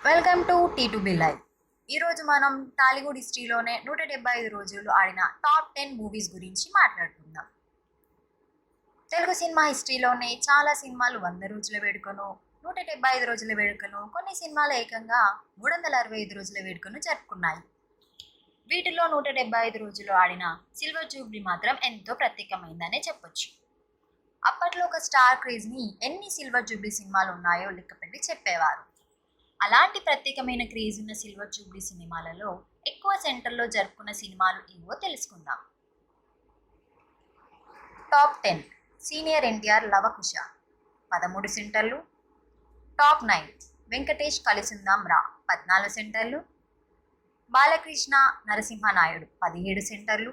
Welcome to టీ2బి live. ఈరోజు మనం టాలీవుడ్ హిస్టరీలోనే 175 రోజులు ఆడిన టాప్ 10 మూవీస్ గురించి మాట్లాడుకుందాం. తెలుగు సినిమా హిస్టరీలోనే చాలా సినిమాలు 100 రోజుల వేడుకను, 175 రోజుల వేడుకను, కొన్ని సినిమాలు ఏకంగా 365 రోజుల వేడుకను జరుపుకున్నాయి. వీటిలో 175 రోజులు ఆడిన సిల్వర్ జూబ్లీ మాత్రం ఎంతో ప్రత్యేకమైందనే చెప్పొచ్చు. అప్పట్లో ఒక స్టార్ క్రేజ్ని ఎన్ని సిల్వర్ జూబ్లీ సినిమాలు ఉన్నాయో లెక్కపెట్టి చెప్పేవారు. అలాంటి ప్రత్యేకమైన క్రేజ్ ఉన్న సిల్వర్ జూబ్లీ సినిమాలలో ఎక్కువ సెంటర్లో జరుపుకున్న సినిమాలు ఏవో తెలుసుకుందాం. టాప్ 10 సీనియర్ ఎన్టీఆర్ లవకుశ 13 సెంటర్లు. టాప్ 9 వెంకటేష్ కలిసుందాం రా 14 సెంటర్లు. బాలకృష్ణ నరసింహనాయుడు 17 సెంటర్లు.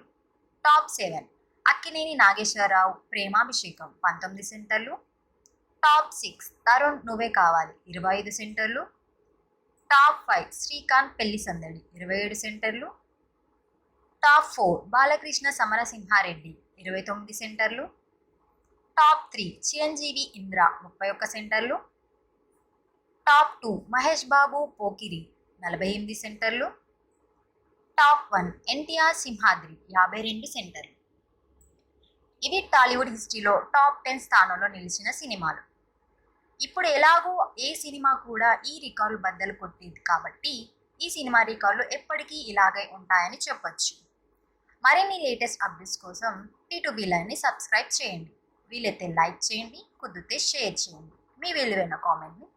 టాప్ 7 అక్కినేని నాగేశ్వరరావు ప్రేమాభిషేకం 19 సెంటర్లు. టాప్ 6 తరుణ్ నువ్వే కావాలి 25 సెంటర్లు. టాప్ 5 శ్రీకాంత్ పెళ్లి సందడి 27 సెంటర్లు. టాప్ 4 బాలకృష్ణ సమరసింహారెడ్డి 29 సెంటర్లు. టాప్ 3 చిరంజీవి ఇంద్ర 31 సెంటర్లు. టాప్ 2 మహేష్ బాబు పోకిరి 48 సెంటర్లు. టాప్ 1 ఎన్టీఆర్ సింహాద్రి 52 సెంటర్లు. ఇవి టాలీవుడ్ హిస్టరీలో టాప్ 10 స్థానంలో నిలిచిన సినిమాలు. ఇప్పుడు ఎలాగో ఏ సినిమా కూడా ఈ రికార్డు బద్దలు కొట్టేది కాబట్టి ఈ సినిమా రికార్డులు ఎప్పటికీ ఇలాగే ఉంటాయని చెప్పొచ్చు. మరిన్ని లేటెస్ట్ అప్డేట్స్ కోసం టీ2బి లైవ్ని సబ్స్క్రైబ్ చేయండి. వీలైతే లైక్ చేయండి, కుదిరితే షేర్ చేయండి. మీ విలువైన కామెంట్ని